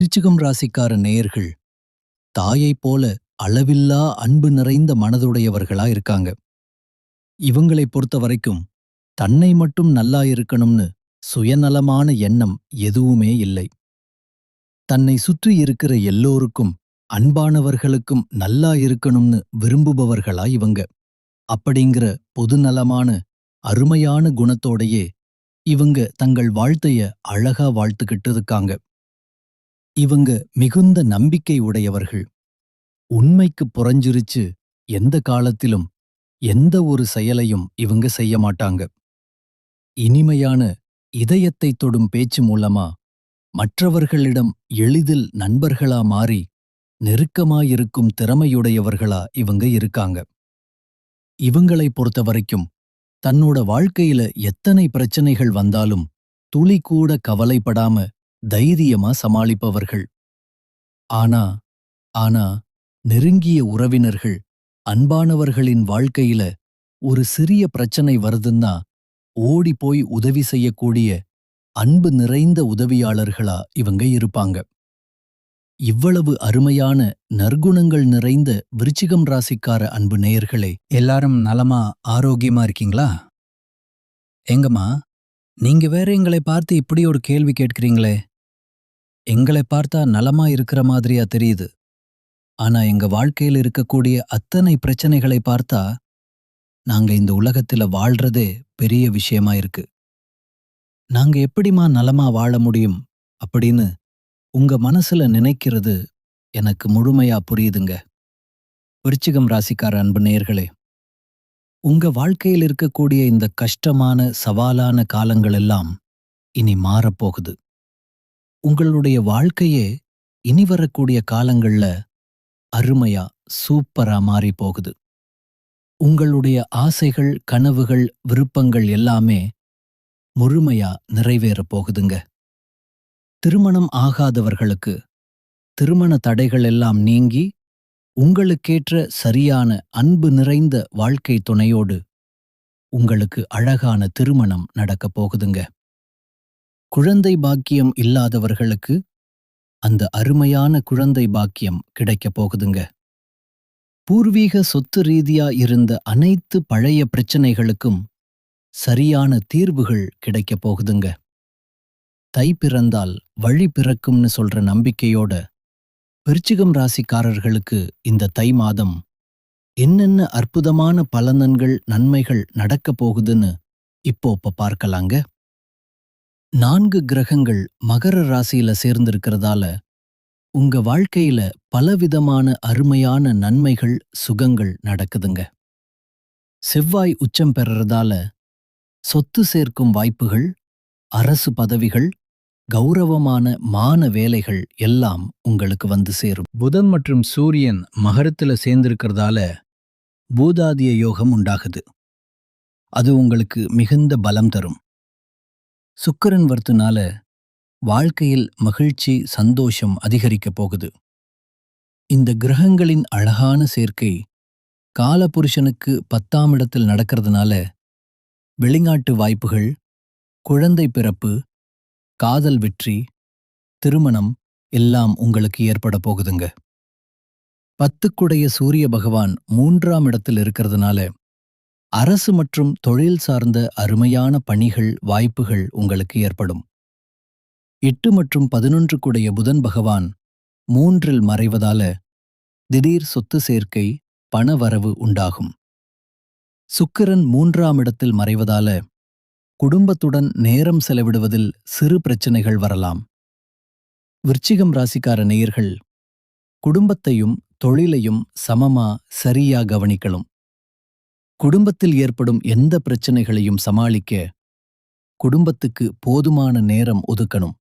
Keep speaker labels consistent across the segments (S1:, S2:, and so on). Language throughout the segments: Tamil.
S1: விருச்சிகம் ராசிக்கார நேயர்கள் தாயைப் போல அளவில்லா அன்பு நிறைந்த மனதுடையவர்களா இருக்காங்க. இவங்களை பொறுத்த வரைக்கும் தன்னை மட்டும் நல்லா இருக்கணும்னு சுயநலமான எண்ணம் எதுவுமே இல்லை. தன்னை சுற்றி இருக்கிற எல்லோருக்கும் அன்பானவர்களுக்கும் நல்லா இருக்கணும்னு விரும்புபவர்களா இவங்க. அப்படிங்கிற பொதுநலமான அருமையான குணத்தோடையே இவங்க தங்கள் வாழ்த்தைய அழகா வாழ்த்துக்கிட்டு இருக்காங்க. இவங்க மிகுந்த நம்பிக்கை உடையவர்கள். உண்மைக்கு புறஞ்சிருச்சு எந்த காலத்திலும் எந்த ஒரு செயலையும் இவங்க செய்ய மாட்டாங்க. இனிமையான இதயத்தை தொடும் பேச்சு மூலமா மற்றவர்களிடம் எளிதில் நண்பர்களா மாறி நெருக்கமாயிருக்கும் திறமையுடையவர்களா இவங்க இருக்காங்க. இவங்களை பொறுத்தவரைக்கும் தன்னோட வாழ்க்கையில எத்தனை பிரச்சனைகள் வந்தாலும் துளி கூட கவலைப்படாம தைரியமா சமாளிப்பவர்கள். ஆனா ஆனா நெருங்கிய உறவினர்கள், அன்பானவர்களின் வாழ்க்கையில ஒரு சிறிய பிரச்சனை வருதுன்னா ஓடி போய் உதவி செய்யக்கூடிய அன்பு நிறைந்த உதவியாளர்களா இவங்க இருப்பாங்க. இவ்வளவு அருமையான நற்குணங்கள் நிறைந்த விருச்சிகம் ராசிக்கார அன்பு நேயர்களே, எல்லாரும் நலமா ஆரோக்கியமா இருக்கீங்களா? எங்கம்மா, நீங்க வேற எங்களை பார்த்து இப்படி ஒரு கேள்வி கேட்கிறீங்களே? எங்களை பார்த்தா நலமா இருக்கிற மாதிரியா தெரியுது. ஆனா எங்க வாழ்க்கையில இருக்கக்கூடிய அத்தனை பிரச்சனைகளை பார்த்தா நாங்க இந்த உலகத்துல வாழ்றதே பெரிய விஷயமா இருக்கு. நாங்க எப்படிம்மா நலமா வாழ முடியும் அப்படின்னு உங்க மனசுல நினைக்கிறது எனக்கு முழுமையா புரியுதுங்க. விருச்சிகம் ராசிக்கார அன்பு நேயர்களே, உங்க வாழ்க்கையில் இருக்கக்கூடிய இந்த கஷ்டமான சவாலான காலங்கள் எல்லாம் இனி மாறப்போகுது. உங்களுடைய வாழ்க்கையே இனி வரக்கூடிய காலங்கள்ல அருமையா சூப்பரா மாறி போகுது. உங்களுடைய ஆசைகள், கனவுகள், விருப்பங்கள் எல்லாமே முழுமையா நிறைவேறப் போகுதுங்க. திருமணம் ஆகாதவர்களுக்கு திருமண தடைகள் எல்லாம் நீங்கி உங்களுக்கேற்ற சரியான அன்பு நிறைந்த வாழ்க்கை துணையோடு உங்களுக்கு அழகான திருமணம் நடக்கப் போகுதுங்க. குழந்தை பாக்கியம் இல்லாதவர்களுக்கு அந்த அருமையான குழந்தை பாக்கியம் கிடைக்கப் போகுதுங்க. பூர்வீக சொத்து ரீதியா இருந்த அனைத்து பழைய பிரச்சனைகளுக்கும் சரியான தீர்வுகள் கிடைக்கப் போகுதுங்க. தை பிறந்தால் வழி பிறக்கும்னு சொல்ற நம்பிக்கையோட விருச்சிகம் ராசிக்காரர்களுக்கு இந்த தை மாதம் என்னென்ன அற்புதமான பலனன்கள், நன்மைகள் நடக்கப் போகுதுன்னு இப்போ பார்க்கலாங்க. 4 கிரகங்கள் மகர ராசியில சேர்ந்திருக்கிறதால உங்க வாழ்க்கையில பலவிதமான அருமையான நன்மைகள், சுகங்கள் நடக்குதுங்க. செவ்வாய் உச்சம் பெறறதால சொத்து சேர்க்கும் வாய்ப்புகள், அரசு பதவிகள், கௌரவமான மான வேலைகள் எல்லாம் உங்களுக்கு வந்து சேரும். புதன் மற்றும் சூரியன் மகரத்துல சேர்ந்திருக்கிறதால பூதாதிய யோகம் உண்டாகுது. அது உங்களுக்கு மிகுந்த பலம் தரும். சுக்கிரன் வர்த்துனால வாழ்க்கையில் மகிழ்ச்சி, சந்தோஷம் அதிகரிக்கப் போகுது. இந்த கிரகங்களின் அழகான சேர்க்கை காலபுருஷனுக்கு 10ஆம் இடத்தில் நடக்கிறதுனால வெளிநாட்டு வாய்ப்புகள், குழந்தை பிறப்பு, காதல் வெற்றி, திருமணம் எல்லாம் உங்களுக்கு ஏற்பட போகுதுங்க. 10க்குடைய சூரிய பகவான் 3ஆம் இடத்தில் இருக்கிறதுனால அரசு மற்றும் தொழில் சார்ந்த அருமையான பணிகள், வாய்ப்புகள் உங்களுக்கு ஏற்படும். 8 மற்றும் 11க்குடைய புதன் பகவான் 3இல் மறைவதால திடீர் சொத்து சேர்க்கை, பணவரவு உண்டாகும். சுக்கிரன் 3ஆம் இடத்தில் மறைவதால குடும்பத்துடன் நேரம் செலவிடுவதில் சிறு பிரச்சனைகள் வரலாம். விருச்சிகம் ராசிக்கார நேயர்கள் குடும்பத்தையும் தொழிலையும் சமமா சரியா கவனிக்கணும். குடும்பத்தில் ஏற்படும் எந்த பிரச்சனைகளையும் சமாளிக்க குடும்பத்துக்கு போதுமான நேரம் ஒதுக்கணும்.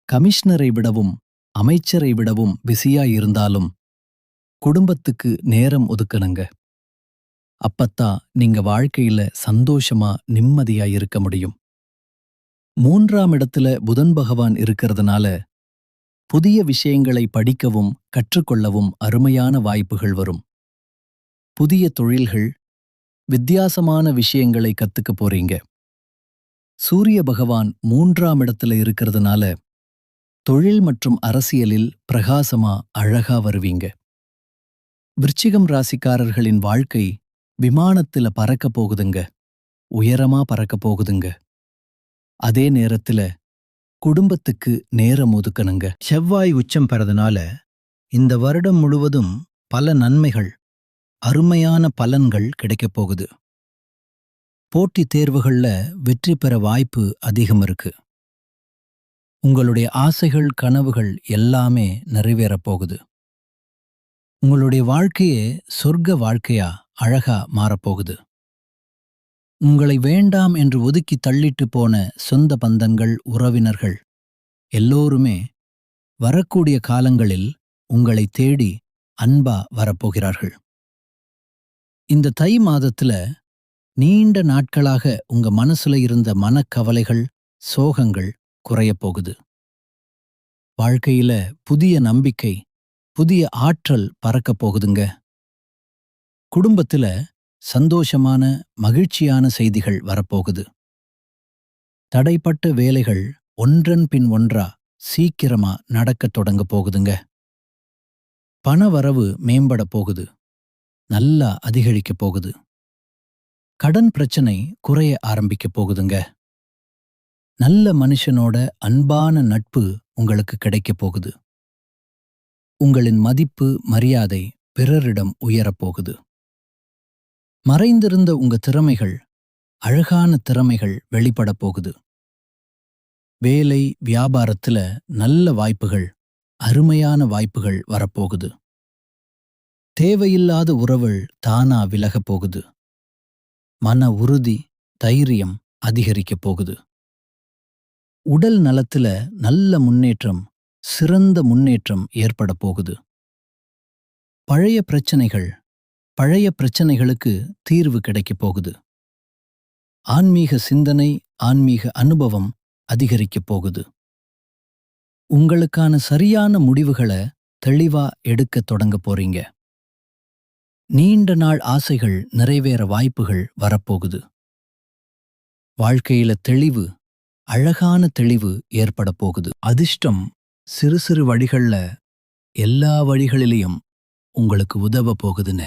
S1: கமிஷனரை விடவும் அமைச்சரை விடவும் பிஸியா இருந்தாலும் குடும்பத்துக்கு நேரம் ஒதுக்கணுங்க. அப்பத்தான் நீங்க வாழ்க்கையில சந்தோஷமா நிம்மதியா இருக்க முடியும். 3ஆம் இடத்துல புதன் பகவான் இருக்கிறதுனால புதிய விஷயங்களை படிக்கவும் கற்றுக்கொள்ளவும் அருமையான வாய்ப்புகள் வரும். புதிய தொழில்கள், வித்தியாசமான விஷயங்களை கத்துக்க போறீங்க. சூரிய பகவான் 3ஆம் இடத்துல இருக்கிறதுனால தொழில் மற்றும் அரசியலில் பிரகாசமா அழகா வருவீங்க. விருச்சிகம் ராசிக்காரர்களின் வாழ்க்கை விமானத்துல பறக்க போகுதுங்க. உயரமா பறக்க போகுதுங்க. அதே நேரத்துல குடும்பத்துக்கு நேரம் ஒதுக்கணுங்க.
S2: செவ்வாய் உச்சம் பெறதுனால இந்த வருடம் முழுவதும் பல நன்மைகள், அருமையான பலன்கள் கிடைக்கப் போகுது. போட்டித் தேர்வுகள்ல வெற்றி பெற வாய்ப்பு அதிகம் இருக்கு. உங்களுடைய ஆசைகள், கனவுகள் எல்லாமே நிறைவேறப் போகுது. உங்களுடைய வாழ்க்கையே சொர்க்க வாழ்க்கையா அழகா மாறப்போகுது. உங்களை வேண்டாம் என்று ஒதுக்கி தள்ளிட்டு போன சொந்த பந்தங்கள், உறவினர்கள் எல்லோருமே வரக்கூடிய காலங்களில் உங்களை தேடி அன்பா வரப்போகிறார்கள். இந்த தை மாதத்துல நீண்ட நாட்களாக உங்க மனசுல இருந்த மனக்கவலைகள், சோகங்கள் குறையப் போகுது. வாழ்க்கையில புதிய நம்பிக்கை, புதிய ஆற்றல் பறக்கப் போகுதுங்க. குடும்பத்துல சந்தோஷமான, மகிழ்ச்சியான செய்திகள் வரப்போகுது. தடைப்பட்ட வேலைகள் ஒன்றன் பின் ஒன்றா சீக்கிரமா நடக்கத் தொடங்க போகுதுங்க. பணவரவு மேம்பட போகுது. நல்லா அதிகரிக்கப் போகுது. கடன் பிரச்சனை குறைய ஆரம்பிக்க போகுதுங்க. நல்ல மனுஷனோட அன்பான நட்பு உங்களுக்கு கிடைக்கப் போகுது. உங்களின் மதிப்பு, மரியாதை பிறரிடம் உயரப்போகுது. மறைந்திருந்த உங்க திறமைகள், அழகான திறமைகள் வெளிப்படப் போகுது. வேலை, வியாபாரத்துல நல்ல வாய்ப்புகள், அருமையான வாய்ப்புகள் வரப்போகுது. தேவையில்லாத உறவுகள் தானா விலகப் போகுது. மன உறுதி, தைரியம் அதிகரிக்கப் போகுது. உடல் நலத்துல நல்ல முன்னேற்றம், சிறந்த முன்னேற்றம் ஏற்பட போகுது. பழைய பிரச்சனைகளுக்கு தீர்வு கிடைக்கப் போகுது. ஆன்மீக சிந்தனை, ஆன்மீக அனுபவம் அதிகரிக்கப் போகுது. உங்களுக்கான சரியான முடிவுகளை தெளிவா எடுக்கத் தொடங்க போறீங்க. நீண்ட நாள் ஆசைகள் நிறைவேற வாய்ப்புகள் வரப்போகுது. வாழ்க்கையில தெளிவு, அழகான தெளிவு ஏற்பட போகுது. அதிர்ஷ்டம் சிறு சிறு வழிகள்ல எல்லா வழிகளிலையும் உங்களுக்கு உதவ போகுதுன்னு.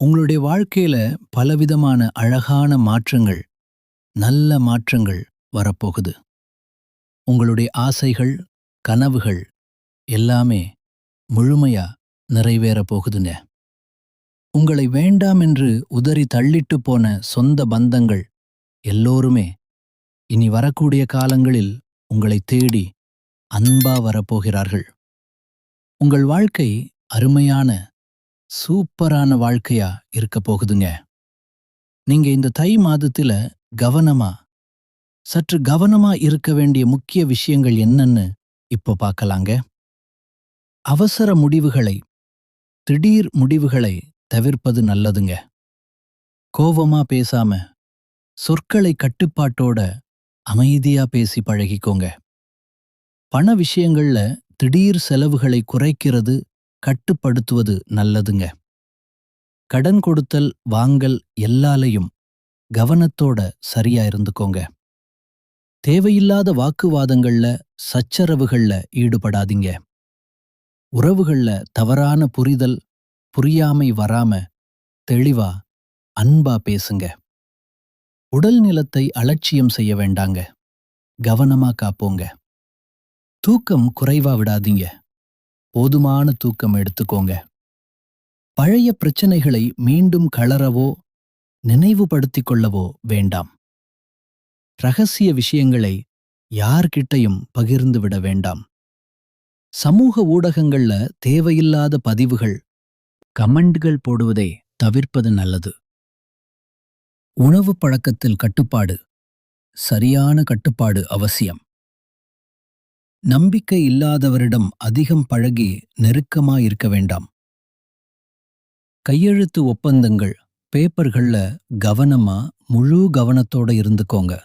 S2: உங்களுடைய வாழ்க்கையில பலவிதமான அழகான மாற்றங்கள், நல்ல மாற்றங்கள் வரப்போகுது. உங்களுடைய ஆசைகள், கனவுகள் எல்லாமே முழுமையா நிறைவேறப் போகுதுன்னு. உங்களை வேண்டாம் என்று உதறி தள்ளிட்டு போன சொந்த பந்தங்கள் எல்லோருமே இனி வரக்கூடிய காலங்களில் உங்களை தேடி அன்பா வரப்போகிறார்கள். உங்கள் வாழ்க்கை அருமையான, சூப்பரான வாழ்க்கையா இருக்கப் போகுதுங்க. நீங்க இந்த தை மாதத்துல சற்று கவனமா இருக்க வேண்டிய முக்கிய விஷயங்கள் என்னன்னு இப்போ பார்க்கலாங்க. அவசர முடிவுகளை, திடீர் முடிவுகளை தவிர்ப்பது நல்லதுங்க. கோவமா பேசாம சொற்களை கட்டுப்பாட்டோட அமைதியா பேசி பழகிக்கோங்க. பண விஷயங்கள்ல திடீர் செலவுகளை குறைக்கிறது, கட்டுப்படுத்துவது நல்லதுங்க. கடன் கொடுத்தல், வாங்கல் எல்லாலையும் கவனத்தோட சரியா இருந்துக்கோங்க. தேவையில்லாத வாக்குவாதங்கள்ல, சச்சரவுகள்ல ஈடுபடாதீங்க. உறவுகள்ல தவறான புரிதல், புரியாமை வராம தெளிவா, அன்பா பேசுங்க. உடல் நிலத்தை அலட்சியம் செய்ய வேண்டாங்க. கவனமா காப்போங்க. தூக்கம் குறைவா விடாதீங்க. போதுமான தூக்கம் எடுத்துக்கோங்க. பழைய பிரச்சனைகளை மீண்டும் கலரவோ, நினைவுபடுத்திக் கொள்ளவோ வேண்டாம். ரகசிய விஷயங்களை யார்கிட்டையும் பகிர்ந்து விட வேண்டாம். சமூக ஊடகங்கள்ல தேவையில்லாத பதிவுகள், கமெண்ட்கள் போடுவதை தவிர்ப்பது நல்லது. உணவு பழக்கத்தில் கட்டுப்பாடு, சரியான கட்டுப்பாடு அவசியம். நம்பிக்கை இல்லாதவரிடம் அதிகம் பழகி நெருக்கமா இருக்க வேண்டாம். கையெழுத்து ஒப்பந்தங்கள், பேப்பர்கள்ல கவனமா, முழு கவனத்தோட இருந்துக்கோங்க.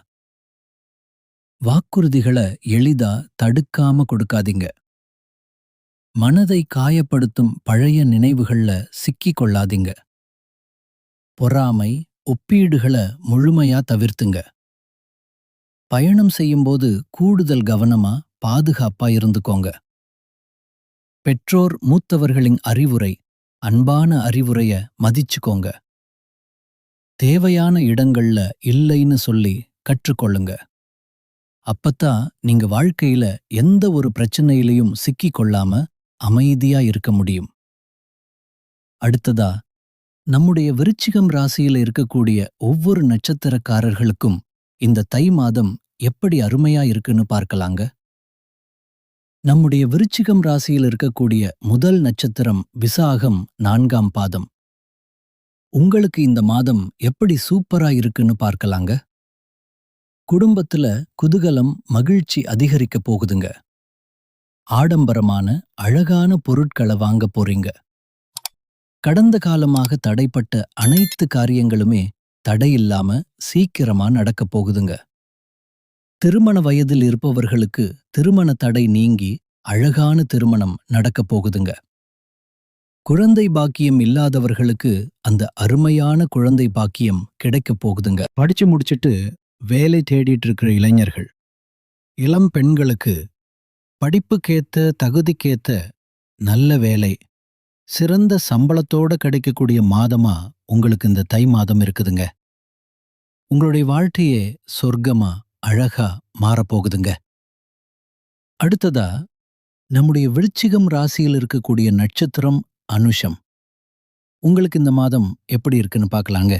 S2: வாக்குறுதிகளை எளிதா தடுக்காம கொடுக்காதீங்க. மனதை காயப்படுத்தும் பழைய நினைவுகள்ல சிக்கிக் கொள்ளாதீங்க. பொறாமை, ஒப்பீடுகளை முழுமையா தவிர்த்துங்க. பயணம் செய்யும்போது கூடுதல் கவனமா, பாதுகாப்பா இருந்துக்கோங்க. பெற்றோர் மூத்தவர்களின் அறிவுரை, அன்பான அறிவுரைய மதிச்சுக்கோங்க. தேவையான இடங்கள்ல இல்லைன்னு சொல்லி கற்றுக்கொள்ளுங்க. அப்பத்தான் நீங்க வாழ்க்கையில எந்த ஒரு பிரச்சனையிலையும் சிக்கிக் கொள்ளாம அமைதியா இருக்க முடியும். அடுத்ததா, நம்முடைய விருச்சிகம் ராசியில இருக்கக்கூடிய ஒவ்வொரு நட்சத்திரக்காரர்களுக்கும் இந்த தை மாதம் எப்படி அருமையா இருக்குன்னு பார்க்கலாங்க. நம்முடைய விருச்சிகம் ராசியில் இருக்கக்கூடிய முதல் நட்சத்திரம் விசாகம் 4ஆம் பாதம். உங்களுக்கு இந்த மாதம் எப்படி சூப்பரா இருக்குன்னு பார்க்கலாங்க. குடும்பத்துல குதூகலம், மகிழ்ச்சி அதிகரிக்க போகுதுங்க. ஆடம்பரமான அழகான பொருட்களை வாங்க போறீங்க. கடந்த காலமாக தடைப்பட்ட அனைத்து காரியங்களுமே தடையில்லாம சீக்கிரமா நடக்க போகுதுங்க. திருமண வயதில் இருப்பவர்களுக்கு திருமண தடை நீங்கி அழகான திருமணம் நடக்க போகுதுங்க. குழந்தை பாக்கியம் இல்லாதவர்களுக்கு அந்த அருமையான குழந்தை பாக்கியம் கிடைக்கப் போகுதுங்க. படிச்சு முடிச்சிட்டு வேலை தேடிட்டு இருக்கிற இளைஞர்கள், இளம் பெண்களுக்கு படிப்புக்கேத்த தகுதிக்கேத்த நல்ல வேலை, சிறந்த சம்பளத்தோட கிடைக்கக்கூடிய மாதமா உங்களுக்கு இந்த தை மாதம் இருக்குதுங்க. உங்களுடைய வாழ்க்கையே சொர்க்கமா அழகா மாறப்போகுதுங்க. அடுத்ததா, நம்முடைய விருச்சிகம் ராசியில் இருக்கக்கூடிய நட்சத்திரம் அனுஷம். உங்களுக்கு இந்த மாதம் எப்படி இருக்குன்னு பார்க்கலாங்க.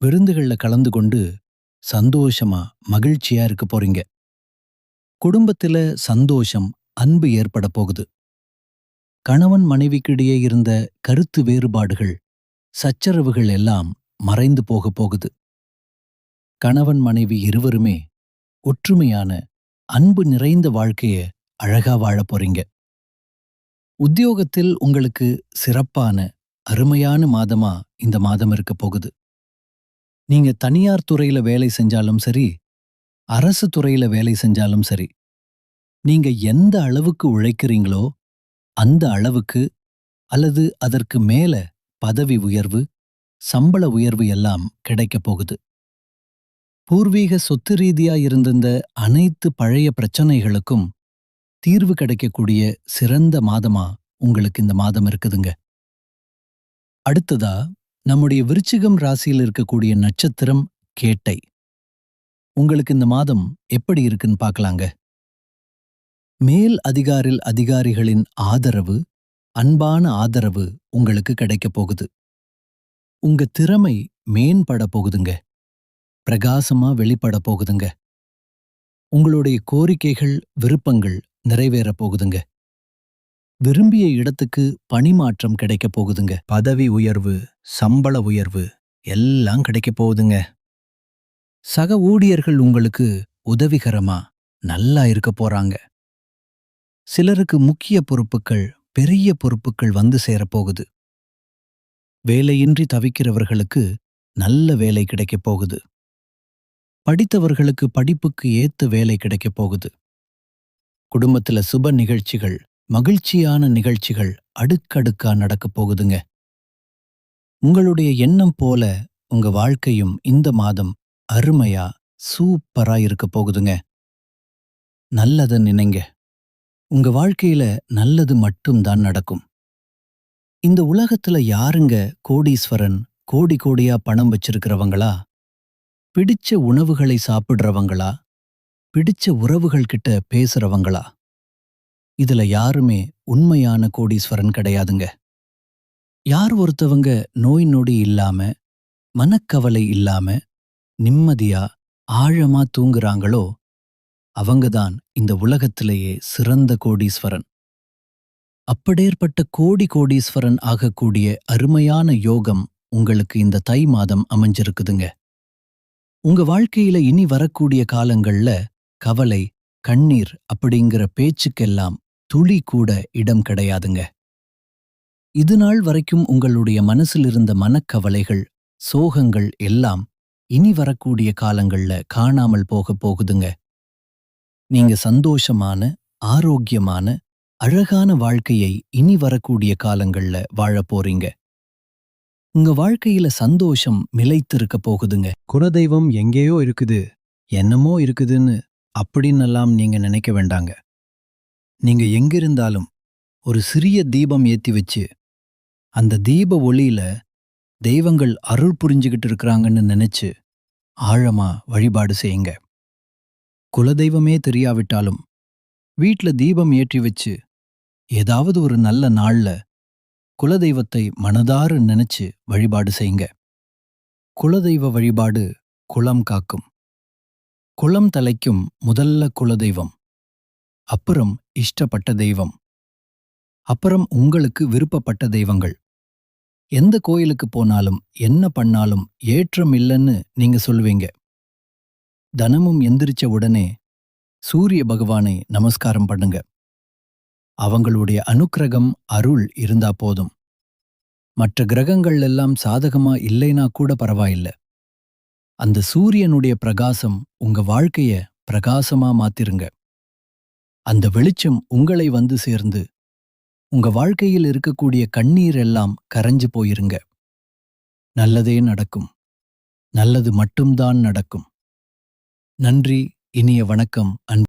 S2: விருந்துகள்ல கலந்து கொண்டு சந்தோஷமா மகிழ்ச்சியா இருக்க போறீங்க. குடும்பத்துல சந்தோஷம், அன்பு ஏற்பட போகுது. கணவன் மனைவிக்கிடையே இருந்த கருத்து வேறுபாடுகள், சச்சரவுகள் எல்லாம் மறைந்து போக போகுது. கணவன் மனைவி இருவருமே ஒற்றுமையான, அன்பு நிறைந்த வாழ்க்கைய அழகா வாழப் போறீங்க. உத்தியோகத்தில் உங்களுக்கு சிறப்பான, அருமையான மாதமா இந்த மாதம் இருக்க போகுது. நீங்க தனியார் துறையில வேலை செஞ்சாலும் சரி, அரசு துறையில வேலை செஞ்சாலும் சரி, நீங்க எந்த அளவுக்கு உழைக்கிறீங்களோ அந்த அளவுக்கு அல்லது அதற்கு மேல பதவி உயர்வு, சம்பள உயர்வு எல்லாம் கிடைக்கப் போகுது. பூர்வீக சொத்து ரீதியா இருந்திருந்த அனைத்து பழைய பிரச்சனைகளுக்கும் தீர்வு கிடைக்கக்கூடிய சிறந்த மாதமா உங்களுக்கு இந்த மாதம் இருக்குதுங்க. அடுத்ததா, நம்முடைய விருச்சிகம் ராசியில் இருக்கக்கூடிய நட்சத்திரம் கேட்டை. உங்களுக்கு இந்த மாதம் எப்படி இருக்குன்னு பார்க்கலாங்க. மேல் அதிகாரிகளின் ஆதரவு, அன்பான ஆதரவு உங்களுக்கு கிடைக்கப் போகுது. உங்க திறமை மேம்பட போகுதுங்க. பிரகாசமா வெளிப்பட போகுதுங்க. உங்களுடைய கோரிக்கைகள், விருப்பங்கள் நிறைவேறப் போகுதுங்க. விரும்பிய இடத்துக்கு பணிமாற்றம் கிடைக்கப் போகுதுங்க. பதவி உயர்வு, சம்பள உயர்வு எல்லாம் கிடைக்கப் போகுதுங்க. சக ஊழியர்கள் உங்களுக்கு உதவிகரமா நல்லா இருக்க போறாங்க. சிலருக்கு முக்கிய பொறுப்புகள், பெரிய பொறுப்புகள் வந்து சேரப்போகுது. வேலையின்றி தவிக்கிறவர்களுக்கு நல்ல வேலை கிடைக்கப் போகுது. படித்தவர்களுக்கு படிப்புக்கு ஏத்த வேலை கிடைக்கப் போகுது. குடும்பத்துல சுப நிகழ்ச்சிகள், மகிழ்ச்சியான நிகழ்ச்சிகள் அடுக்கடுக்கா நடக்கப் போகுதுங்க. உங்களுடைய எண்ணம் போல உங்க வாழ்க்கையும் இந்த மாதம் அருமையா, சூப்பரா இருக்க போகுதுங்க. நல்லத நினைங்க. உங்க வாழ்க்கையில நல்லது மட்டும்தான் நடக்கும். இந்த உலகத்துல யாருங்க கோடீஸ்வரன், கோடி கோடியா பணம் வச்சிருக்கிறவங்களா? பிடிச்ச உணவுகளை சாப்பிடுறவங்களா? பிடிச்ச உறவுகள் கிட்ட பேசுறவங்களா? இதுல யாருமே உண்மையான கோடீஸ்வரன் கிடையாதுங்க. யார் ஒருத்தவங்க நோய் நொடி இல்லாம, மனக்கவலை இல்லாம, நிம்மதியா, ஆழமா தூங்குறாங்களோ அவங்கதான் இந்த உலகத்திலேயே சிறந்த கோடீஸ்வரன். அப்படேற்பட்ட கோடீஸ்வரன் ஆகக்கூடிய அருமையான யோகம் உங்களுக்கு இந்த தை மாதம் அமைஞ்சிருக்குதுங்க. உங்க வாழ்க்கையில இனி வரக்கூடிய காலங்கள்ல கவலை, கண்ணீர் அப்படிங்கிற பேச்சுக்கெல்லாம் துளி கூட இடம் கிடையாதுங்க. இதுநாள் வரைக்கும் உங்களுடைய மனசில் இருந்த மனக்கவலைகள், சோகங்கள் எல்லாம் இனி வரக்கூடிய காலங்கள்ல காணாமல் போக போகுதுங்க. நீங்க சந்தோஷமான, ஆரோக்கியமான, அழகான வாழ்க்கையை இனி வரக்கூடிய காலங்கள்ல வாழப் போறீங்க. உங்க வாழ்க்கையில சந்தோஷம் நிலைத்திருக்க போகுதுங்க. குலதெய்வம் எங்கேயோ இருக்குது, என்னமோ இருக்குதுன்னு அப்படின்னெல்லாம் நீங்க நினைக்க வேண்டாங்க. நீங்க எங்கிருந்தாலும் ஒரு சிறிய தீபம் ஏத்தி வச்சு, அந்த தீப ஒளியில தெய்வங்கள் அருள் புரிஞ்சுகிட்டு இருக்கிறாங்கன்னு நினைச்சு ஆழமா வழிபாடு செய்யுங்க. குலதெய்வமே தெரியாவிட்டாலும் வீட்ல தீபம் ஏற்றி வச்சு ஏதாவது ஒரு நல்ல நாள்ல குலதெய்வத்தை மனதார நினைச்சு வழிபாடு செய்யுங்க. குலதெய்வ வழிபாடு குலம் காக்கும். குலம் தலைக்கும் முதல்ல குலதெய்வம், அப்புறம் இஷ்டப்பட்ட தெய்வம், அப்புறம் உங்களுக்கு விருப்பப்பட்ட தெய்வங்கள். எந்த கோயிலுக்கு போனாலும் என்ன பண்ணாலும் ஏற்றம் இல்லைன்னு நீங்க சொல்லுவீங்க. தினமும் எந்திரிச்ச உடனே சூரிய பகவானை நமஸ்காரம் பண்ணுங்க. அவங்களுடைய அனுக்கிரகம் அருள் இருந்தா போதும். மற்ற கிரகங்கள் எல்லாம் சாதகமா இல்லைனா கூட பரவாயில்ல. அந்த சூரியனுடைய பிரகாசம் உங்க வாழ்க்கைய பிரகாசமா மாத்திருங்க. அந்த வெளிச்சம் உங்களை வந்து சேர்ந்து உங்க வாழ்க்கையில் இருக்கக்கூடிய கண்ணீர் எல்லாம் கரைஞ்சு போயிருங்க. நல்லதே நடக்கும். நல்லது மட்டும்தான் நடக்கும். நன்றி. இனிய வணக்கம்.